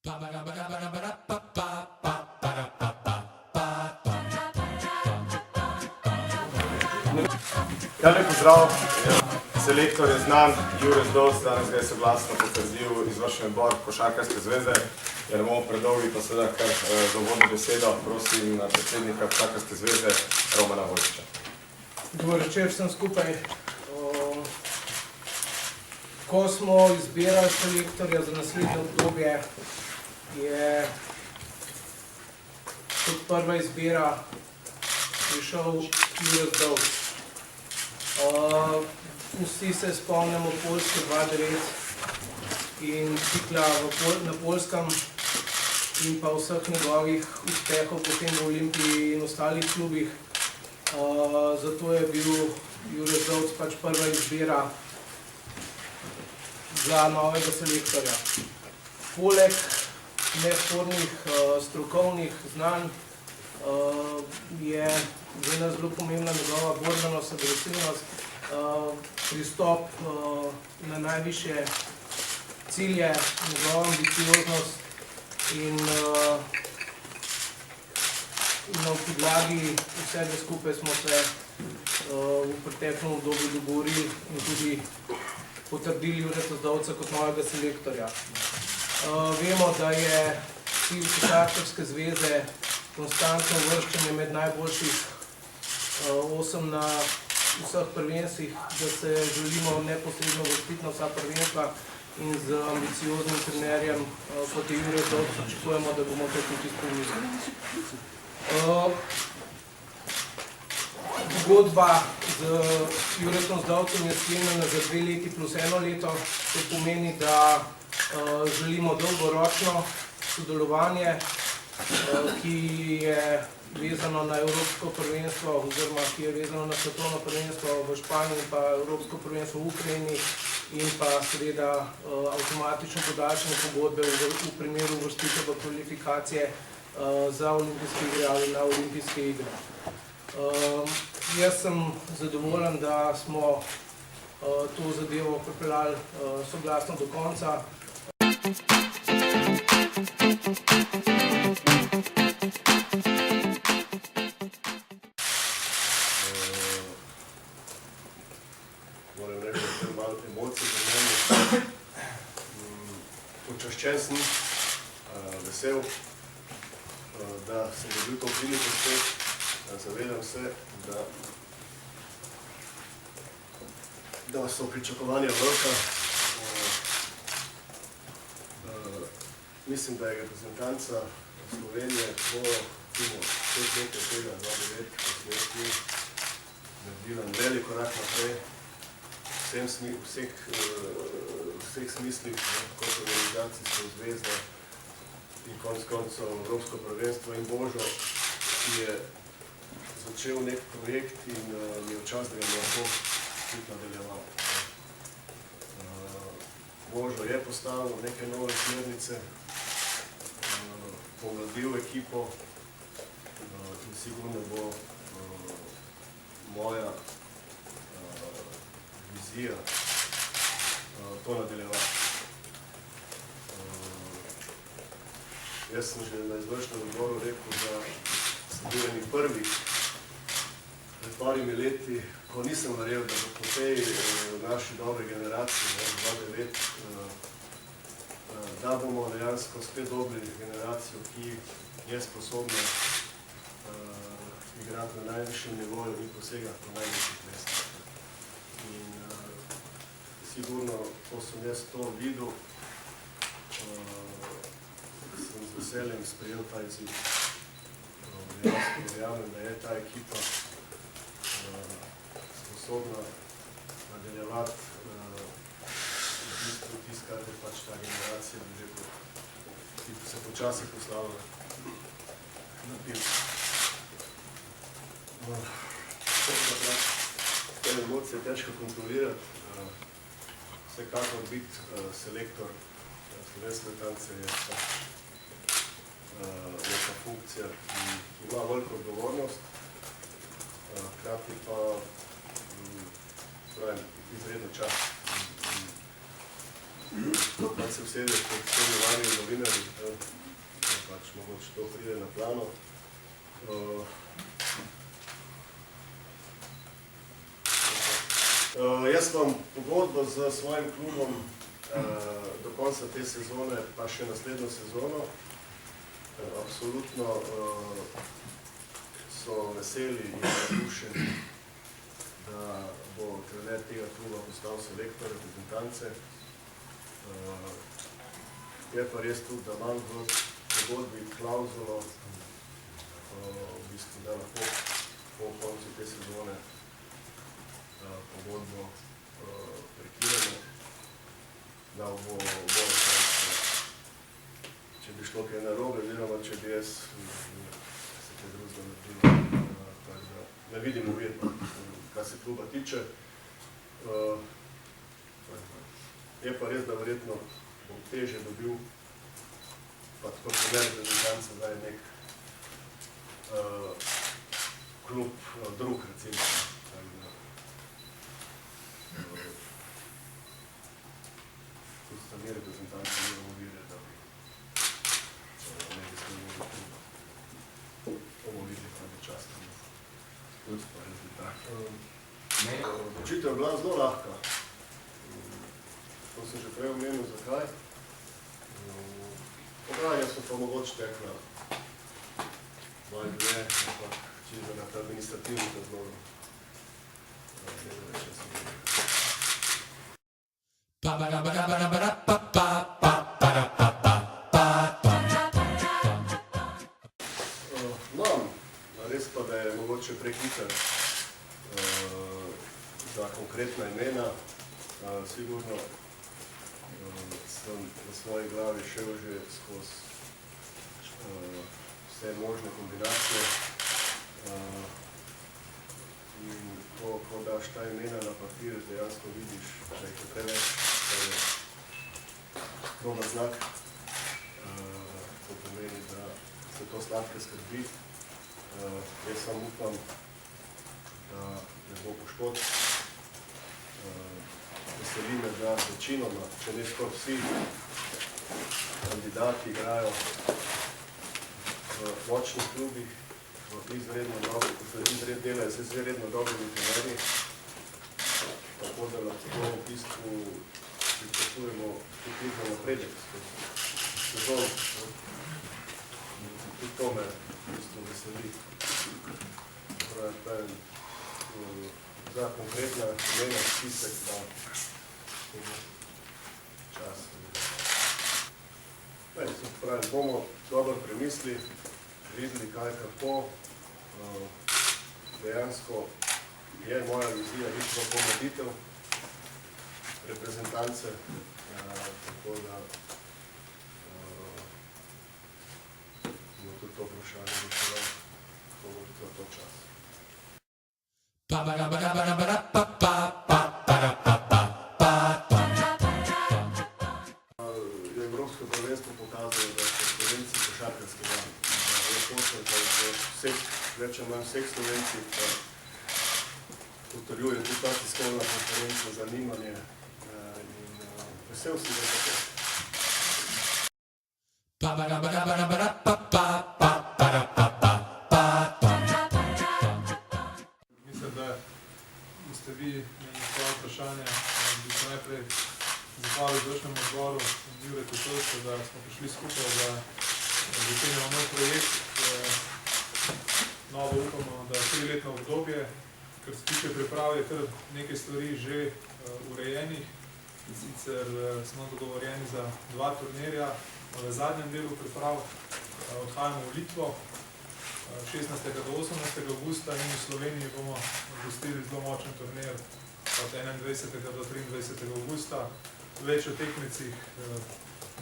Lep pozdrav, selektor je znan, Jure Zdovc, danes ga je soglasno potrdil izvršni odbor Košarkarske zveze. Ja ne bomo predolgi, pa seveda kar za uvodno besedo prosim predsednika Košarkarske zveze Romana Vojčiča. Dober večer vsem skupaj. Ko smo izbirali selektorja za naslednje obdobje, je kot prva izbira prišel Jure Zdovc. Vsi se spomnimo Poljske 2-9 in cikla na Poljskem in pa vseh njegovih uspehov potem v Olimpiji in ostalih klubih. Zato je bil Jure Zdovc pač prva izbira za novega selektorja. Poleg nespornih strokovnih znanj je za nas zelo pomembna njegova borbenost, agresivnost, pristop na najvišje cilje, njegova ambicioznost in na podlagi vsega skupaj smo se v preteklem obdobju dogovorili in tudi potrdili Jureta Zdovca kot novega selektorja. Vemo, da je cilj Košarkarske zveze konstantno uvrščanje med najboljših 8 na vseh prvenstvih, da se želimo neposredno uvrstiti na vsa prvenstva in z ambicioznim trenerjem, kot je Jure Zdovc, pričakujemo, da bomo to tudi izpolnili. Pogodba z Juretom Zdovcem je sklenjena za 2 leti plus 1 leto. To pomeni, da želimo dolgoročno sodelovanje, ki je vezano na Evropsko prvenstvo oziroma ki je vezano na svetovno prvenstvo v Španiji in pa Evropsko prvenstvo v Ukrajini in pa seveda avtomatično podaljšanje pogodbe v primeru uvrstitve v kvalifikacije za olimpijske igre ali na olimpijske igre. Jaz sem zadovoljen, da smo to zadevo pripeljali soglasno do konca. Moram reči, da je malo emocij pri meni. Počaščen sem, vesel, da sem dobil to priliko spet. Zavedam se, da so pričakovanja velika. Mislim, da je reprezentanca Slovenije po 5 letih tega 2-9 naredila velik korak naprej v vseh smislih, kot organizacijske zveze in konec koncev Evropsko prvenstvo in Božo, ki je začel nek projekt in je v čas, da ga lahko tudi nadaljeval. Božo je postavil neke nove smernice, pomladil ekipo in sigurno bo moja vizija to nadaljevala. Jaz sem že na izvršnem odboru rekel, da sem bil eni prvih pred parimi leti, ko nisem verjel, da bo po tej naši dobre generaciji, 2-9, da bomo dejansko spet dobili generacijo, ki je sposobna igrati na najvišjem nivoju in posegati na najvišjih mestih. In sigurno, ko sem jaz to videl, sem z veseljem sprejel ta izziv. Verjamem, da je ta ekipa sposobna nadaljevati v bistvu tisto, kar je pač ta generacija, ki se počasi poslavlja na pil. Te emocije je težko kontrolirati. Vsekakor biti selektor slovenske reprezentance je pač neka funkcija, ki ima veliko odgovornost, hkrati pa izredno čast. Kad se usedeš pred vsemi varnimi novinarji, to pride na plano. Jaz imam pogodbo z svojim klubom do konca te sezone, pa še naslednjo sezono. Absolutno so veseli in navdušeni, da bo trener tega kluba postal selektor reprezentance. Je pa res tudi, da imam v pogodbi klauzulo, v bistvu, da lahko po koncu te sezone pogodbo prekinemo, da bo če bi šlo kaj narobe, oziroma če bi jaz se kaj drugega naredil, tako da ne vidim uvedba, kar se kluba tiče. Je pa res, da verjetno bom težje dobil, pa tako trener reprezentance, da je nek klub drug, recimo. Tudi sta mi reprezentanci moramo videti, da bi ne bi smeli kluba. Bomo videli, kaj bi čas tam tudi pa rezultat. Odločitev je bila zelo lahka. To sem že prej omenil, zakaj. Pogajanja so pa mogoče tekla malo dve, ampak čisto na administrativnih razlogov. Res pa, da je mogoče prehiter za konkretna imena. Sigurno sem v svoji glavi šel že skozi vse možne kombinacije. In ko daš ta imena na papir, dejansko vidiš, da je to preveč, da je dober znak. To pomeni, da se to sladke skrbi. Jaz samo upam, da ne bo poškodb. Veseli me, da večinoma, če ne skoraj vsi kandidati igrajo v močnih klubih, delajo z izredno dobrimi trenerji, tako da lahko v bistvu pričakujemo tudi napredek skozi sezon. Tudi to me v bistvu veseli. Za konkretna imena spisek pa čas. Bomo dobro premislili, videli kaj kako. Dejansko je moja vizija višla pomladitev reprezentance, tako da bomo tudi to vprašanje reševali, ko bo tudi to čas. Je Evropsko prvenstvo pokazalo, da so Slovenci košarkarski dan. Je točno, da je več ali manj vseh Slovencih, pa potrjuje tudi ta tiskovna konferenca, zanimanje in vesel si, da je tako. Mislim, da boste vi imeli svoje vprašanje. Bi se najprej zahvalil izvršnemu odboru in Juretu Tolstu, da smo prišli skupaj, da začenjamo nov projekt. Novo upamo, da 3-letno obdobje, kar se tiče priprav, je kar nekaj stvari že urejenih. In sicer smo dogovorjeni za 2 turnirja. V zadnjem delu priprav odhajamo v Litvo 16. do 18. augusta in v Sloveniji bomo gostili zelo močen turnir od 21. do 23. augusta. Več o tekmecih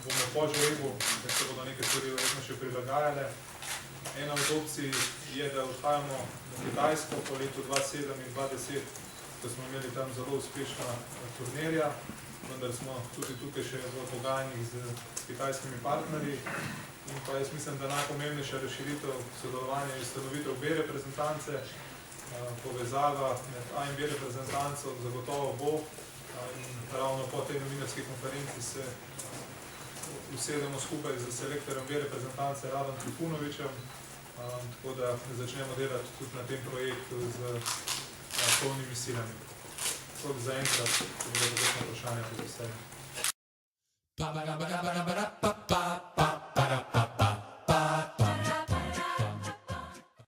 bomo po žrebu, ker se bodo neke stvari verjetno še prilagajale. Ena od opcij je, da odhajamo na Kitajsko po letu 2007 in 2010, ko smo imeli tam zelo uspešna turnirja, vendar smo tudi tukaj še v pogajanjih z kitajskimi partnerji. In pa jaz mislim, da najpomembnejša razširitev sodelovanja je ustanovitev B reprezentance, povezava med A in B reprezentanco zagotovo bo. In ravno po tej novinarski konferenci se usedemo skupaj z selektorjem B reprezentance Radom Trifunovičem, tako da začnemo delati tudi na tem projektu z polnimi silami. Tako da zaenkrat, ko bodo vprašanja, tudi vse.